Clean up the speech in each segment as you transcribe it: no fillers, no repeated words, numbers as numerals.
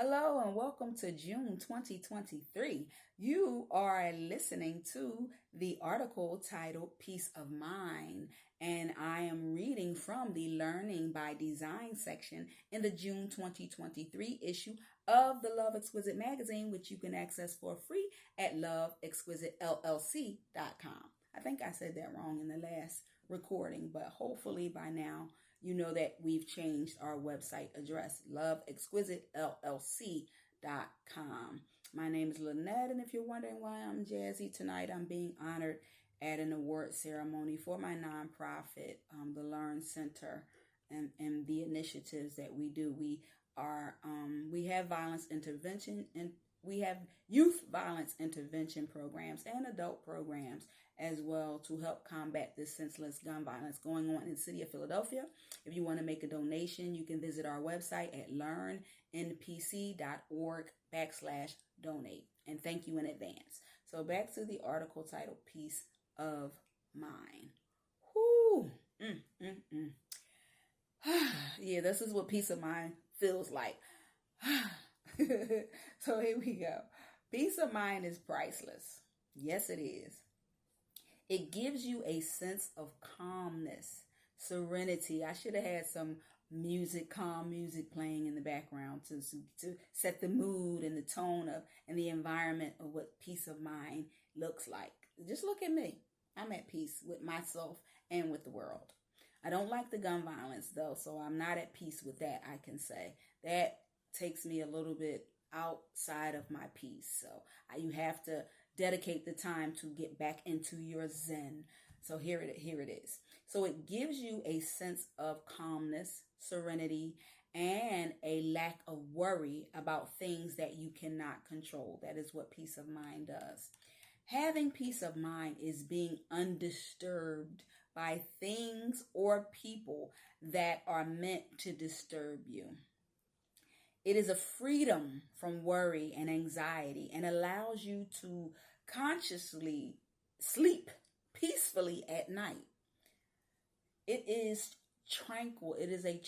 Hello and welcome to June 2023. You are listening to the article titled Peace of Mind, and I am reading from the Learning by Design section in the June 2023 issue of the Love Exquisite Magazine, which you can access for free at loveexquisitellc.com. I think I said that wrong in the last recording, but hopefully by now you know that we've changed our website address, loveexquisitellc.com. My name is Lynette, and if you're wondering why I'm jazzy tonight, I'm being honored at an award ceremony for my nonprofit, the Learn Center, and the initiatives that we do. We have violence intervention, and we have youth violence intervention programs and adult programs as well to help combat this senseless gun violence going on in the city of Philadelphia. If you want to make a donation, you can visit our website at learnnpc.org/donate. And thank you in advance. So back to the article titled Peace of Mind. Whoo! Yeah, this is what peace of mind feels like. So here we go. Peace of mind is priceless. Yes, it is. It gives you a sense of calmness, serenity. I should have had some calm music playing in the background to set the mood and the tone of and the environment of what peace of mind looks like. Just look at me. I'm at peace with myself and with the world. I don't like the gun violence though, so I'm not at peace with that, I can say. That takes me a little bit outside of my peace. So you have to dedicate the time to get back into your zen. So here it is. So it gives you a sense of calmness, serenity, and a lack of worry about things that you cannot control. That is what peace of mind does. Having peace of mind is being undisturbed by things or people that are meant to disturb you. It is a freedom from worry and anxiety and allows you to consciously sleep peacefully at night. It is tranquil. It is a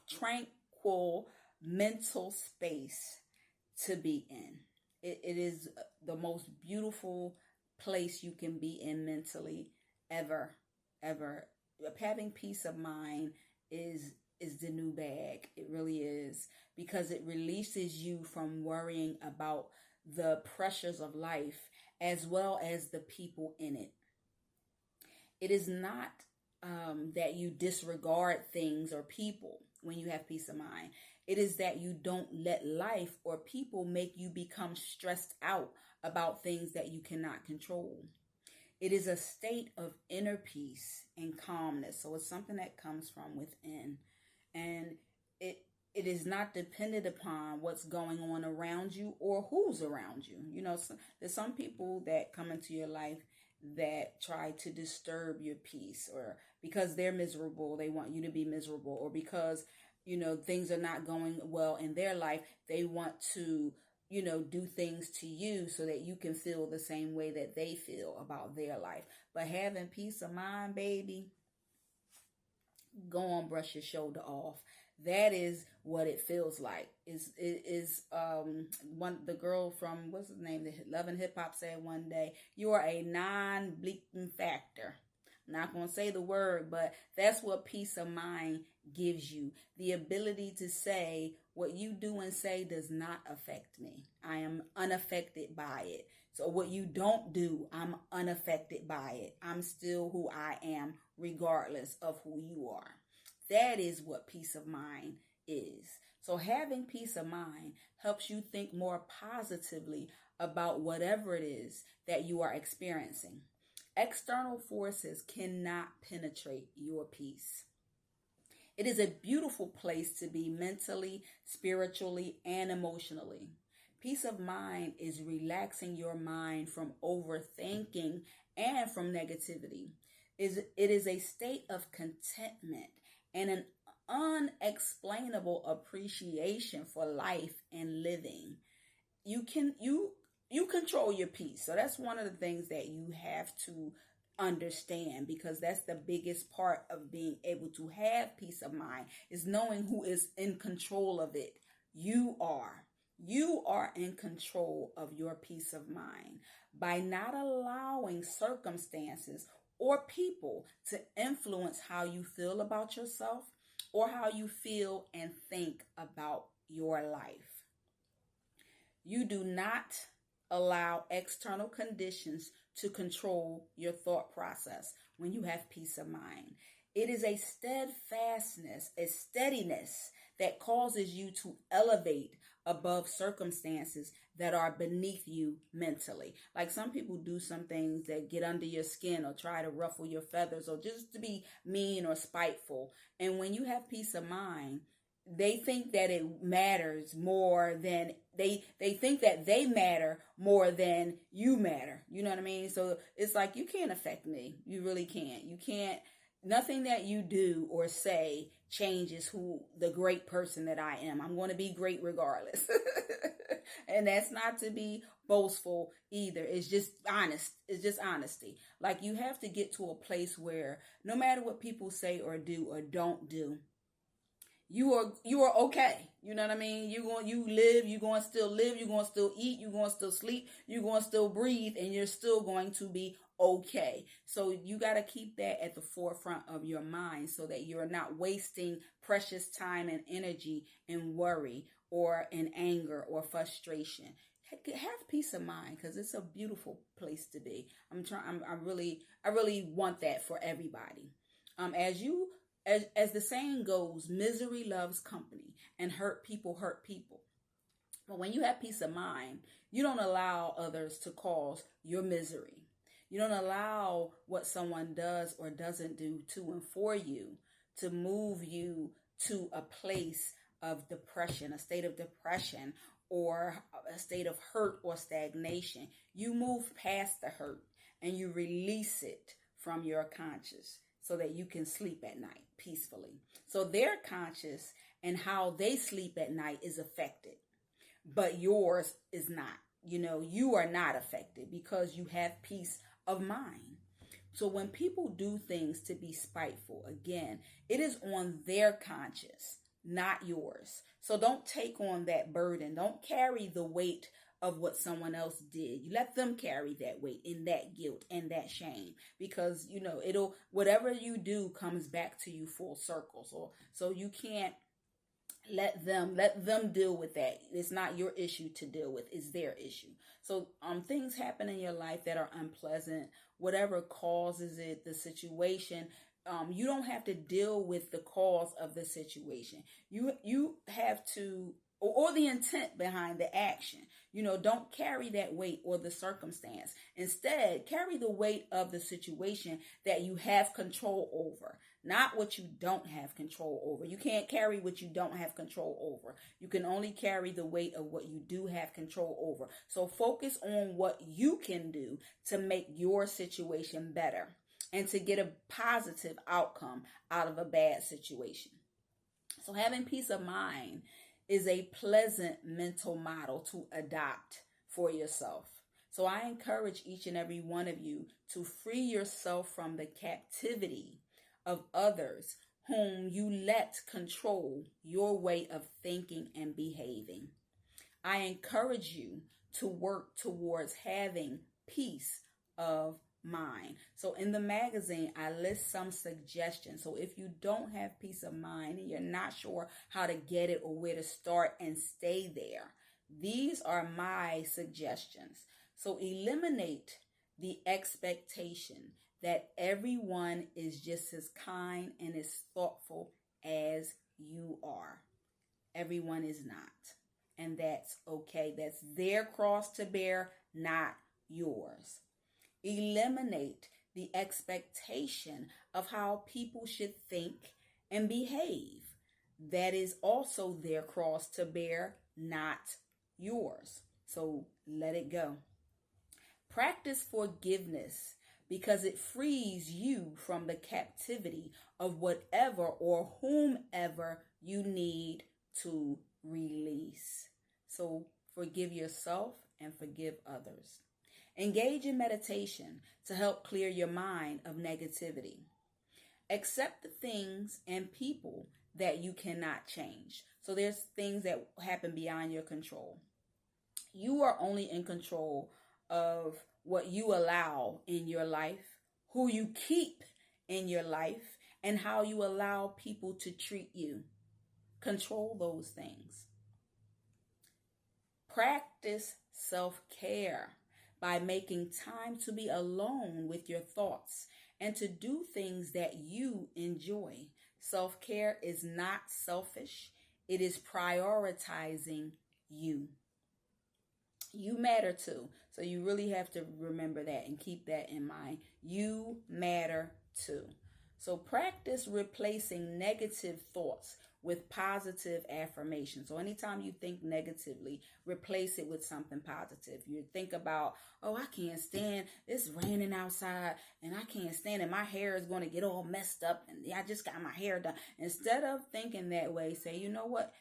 tranquil mental space to be in. It is the most beautiful place you can be in mentally ever. Having peace of mind is the new bag. It really is, because it releases you from worrying about the pressures of life as well as the people in it. It is not that you disregard things or people when you have peace of mind. It is that you don't let life or people make you become stressed out about things that you cannot control. It is a state of inner peace and calmness. So it's something that comes from within. And it is not dependent upon what's going on around you or who's around you. You know, there's some people that come into your life that try to disturb your peace, or because they're miserable, they want you to be miserable, or because, you know, things are not going well in their life, they want to, you know, do things to you so that you can feel the same way that they feel about their life. But having peace of mind, baby, go on, brush your shoulder off. That is what it feels like. The girl from, what's his name, the Love and Hip Hop said one day, you are a non-bleaking factor. I'm not going to say the word, but that's what peace of mind gives you. The ability to say what you do and say does not affect me. I am unaffected by it. So what you don't do, I'm unaffected by it. I'm still who I am regardless of who you are. That is what peace of mind is. So having peace of mind helps you think more positively about whatever it is that you are experiencing. External forces cannot penetrate your peace. It is a beautiful place to be mentally, spiritually, and emotionally. Peace of mind is relaxing your mind from overthinking and from negativity. It is a state of contentment and an unexplainable appreciation for life and living. You control your peace. So that's one of the things that you have to understand, because that's the biggest part of being able to have peace of mind, is knowing who is in control of it. You are. You are in control of your peace of mind by not allowing circumstances or people to influence how you feel about yourself or how you feel and think about your life. You do not allow external conditions to control your thought process when you have peace of mind. It is a steadfastness, a steadiness that causes you to elevate above circumstances that are beneath you mentally. Like some people do some things that get under your skin or try to ruffle your feathers or just to be mean or spiteful. And when you have peace of mind, they think that it matters more than they think that they matter more than you matter. You know what I mean? So it's like, you can't affect me. You really can't. You can't. Nothing that you do or say changes who the great person that I am. I'm going to be great regardless. And that's not to be boastful either. It's just honest. It's just honesty. Like, you have to get to a place where no matter what people say or do or don't do, you are okay. You know what I mean? You're going to still live, you're going to still eat, you're going to still sleep, you're going to still breathe, and you're still going to be okay. So you got to keep that at the forefront of your mind so that you're not wasting precious time and energy in worry or in anger or frustration. Have peace of mind, because it's a beautiful place to be. I really want that for everybody. As the saying goes, misery loves company and hurt people hurt people. But when you have peace of mind, you don't allow others to cause your misery. You don't allow what someone does or doesn't do to and for you to move you to a place of depression, a state of depression, or a state of hurt or stagnation. You move past the hurt and you release it from your conscious, so that you can sleep at night peacefully. So their conscious and how they sleep at night is affected, but yours is not. You are not affected because you have peace of mind. So when people do things to be spiteful, again, it is on their conscience, not yours. So don't take on that burden. Don't carry the weight of what someone else did. You let them carry that weight and that guilt and that shame, because whatever you do comes back to you full circle. So you can't let them deal with that. It's not your issue to deal with. It's their issue. So things happen in your life that are unpleasant, whatever causes it, the situation. You don't have to deal with the cause of the situation. You have to, or the intent behind the action. Don't carry that weight or the circumstance. Instead, carry the weight of the situation that you have control over, not what you don't have control over. You can't carry what you don't have control over. You can only carry the weight of what you do have control over. So focus on what you can do to make your situation better and to get a positive outcome out of a bad situation. So having peace of mind is a pleasant mental model to adopt for yourself. So I encourage each and every one of you to free yourself from the captivity of others whom you let control your way of thinking and behaving. I encourage you to work towards having peace of mind. So in the magazine, I list some suggestions. So if you don't have peace of mind and you're not sure how to get it or where to start and stay there, these are my suggestions. So eliminate the expectation that everyone is just as kind and as thoughtful as you are. Everyone is not. And that's okay. That's their cross to bear, not yours. Eliminate the expectation of how people should think and behave. That is also their cross to bear, not yours. So let it go. Practice forgiveness, because it frees you from the captivity of whatever or whomever you need to release. So forgive yourself and forgive others. Engage in meditation to help clear your mind of negativity. Accept the things and people that you cannot change. So there's things that happen beyond your control. You are only in control of what you allow in your life, who you keep in your life, and how you allow people to treat you. Control those things. Practice self-care by making time to be alone with your thoughts and to do things that you enjoy. Self-care is not selfish. It is prioritizing you. You matter too. So you really have to remember that and keep that in mind. You matter too. So practice replacing negative thoughts with positive affirmation. So anytime you think negatively, replace it with something positive. You think about, oh, I can't stand, it's raining outside and I can't stand it. My hair is going to get all messed up and I just got my hair done. Instead of thinking that way, say, you know what?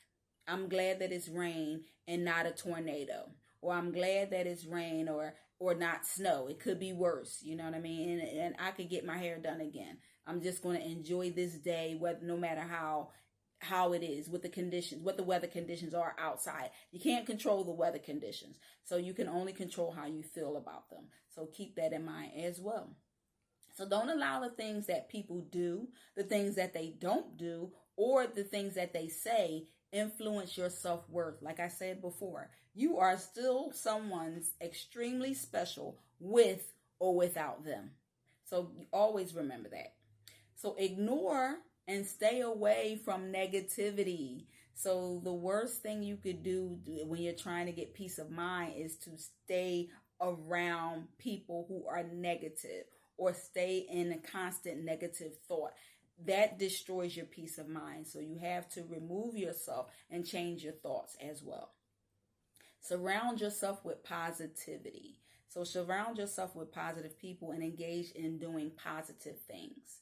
I'm glad that it's rain and not a tornado. Or I'm glad that it's rain or not snow. It could be worse. You know what I mean? And I could get my hair done again. I'm just going to enjoy this day, no matter how it is, with the conditions, what the weather conditions are outside. You can't control the weather conditions. So you can only control how you feel about them. So keep that in mind as well. So don't allow the things that people do, the things that they don't do, or the things that they say influence your self-worth. Like I said before, you are still someone's extremely special with or without them. So always remember that. So ignore and stay away from negativity. So the worst thing you could do when you're trying to get peace of mind is to stay around people who are negative or stay in a constant negative thought. That destroys your peace of mind. So you have to remove yourself and change your thoughts as well. Surround yourself with positivity. So surround yourself with positive people and engage in doing positive things.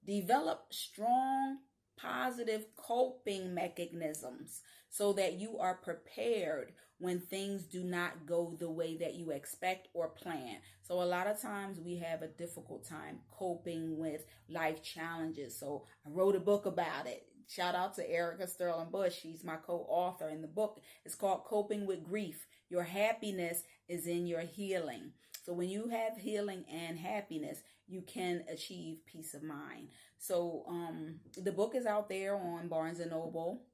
Develop strong, positive coping mechanisms so that you are prepared when things do not go the way that you expect or plan. So a lot of times we have a difficult time coping with life challenges. So I wrote a book about it. Shout out to Erica Sterling Bush. She's my co-author in the book. It's called Coping with Grief. Your happiness is in your healing. So when you have healing and happiness, you can achieve peace of mind. So the book is out there on Barnes & Noble,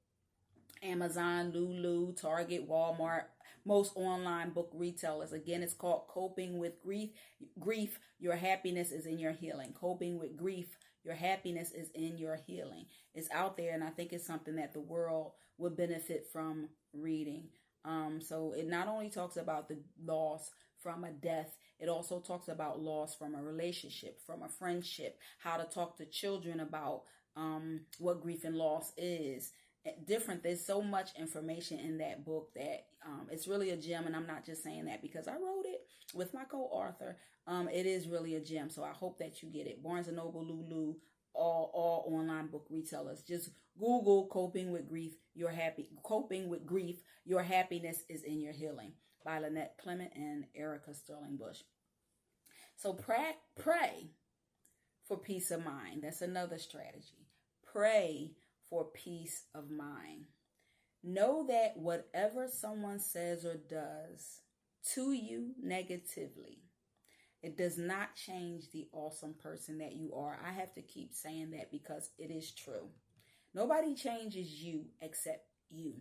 Amazon, Lulu, Target, Walmart, most online book retailers. Again, it's called Coping with Grief. Grief, your happiness is in your healing. Coping with grief, your happiness is in your healing. It's out there, and I think it's something that the world would benefit from reading. So it not only talks about the loss from a death, it also talks about loss from a relationship, from a friendship, how to talk to children about what grief and loss is. There's so much information in that book that it's really a gem, and I'm not just saying that because I wrote it with my co-author. It is really a gem, so I hope that you get it. Barnes & Noble, Lulu, all online book retailers. Just Google Coping with Grief, Coping with Grief, Your Happiness is in Your Healing by Lynette Clement and Erica Sterling Bush. So pray for peace of mind. That's another strategy. Pray for peace of mind. Know that whatever someone says or does to you negatively, it does not change the awesome person that you are. I have to keep saying that because it is true. Nobody changes you except you.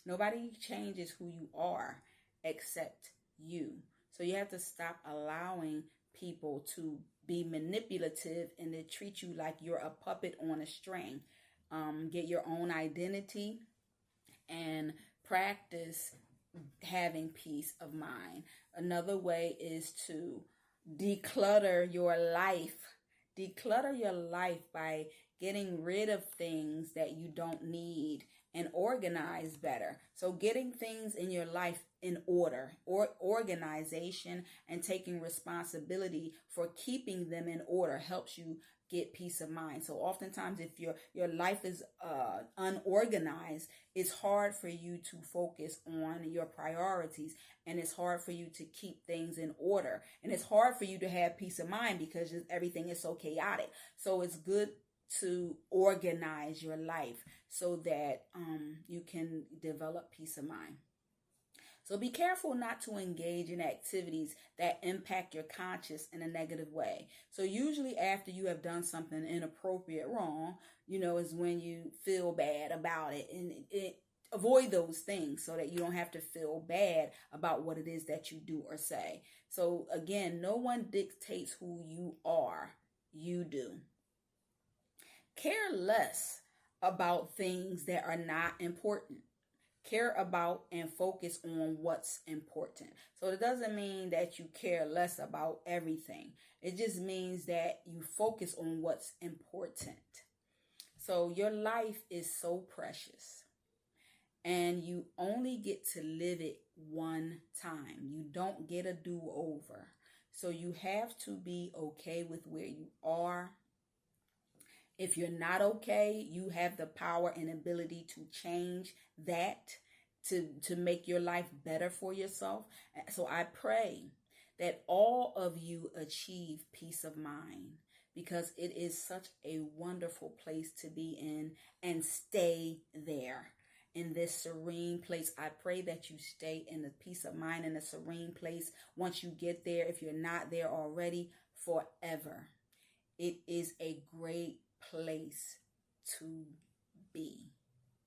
Nobody changes who you are except you. So you have to stop allowing people to be manipulative and to treat you like you're a puppet on a string. Get your own identity and practice having peace of mind. Another way is to declutter your life. Declutter your life by getting rid of things that you don't need and organize better. So getting things in your life in order, or organization and taking responsibility for keeping them in order helps you get peace of mind. So oftentimes if your life is unorganized, it's hard for you to focus on your priorities, and it's hard for you to keep things in order, and it's hard for you to have peace of mind because everything is so chaotic. So it's good to organize your life so that you can develop peace of mind. So be careful not to engage in activities that impact your conscience in a negative way. So usually after you have done something inappropriate, wrong, is when you feel bad about it. And avoid those things so that you don't have to feel bad about what it is that you do or say. So again, no one dictates who you are. You do. Care less about things that are not important. Care about and focus on what's important. So it doesn't mean that you care less about everything. It just means that you focus on what's important. So your life is so precious, and you only get to live it one time. You don't get a do-over. So you have to be okay with where you are. If you're not okay, you have the power and ability to change that, to make your life better for yourself. So I pray that all of you achieve peace of mind, because it is such a wonderful place to be in, and stay there. In this serene place, I pray that you stay in the peace of mind, in a serene place once you get there, if you're not there already, forever. It is a great place to be.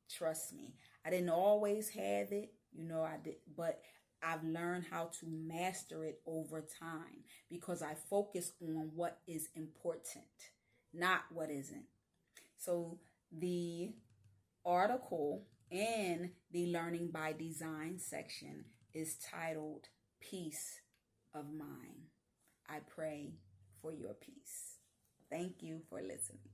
Trust me. I didn't always have it, I did, but I've learned how to master it over time, because I focus on what is important, not what isn't. So the article in the Learning by Design section is titled Peace of Mind. I pray for your peace. Thank you for listening.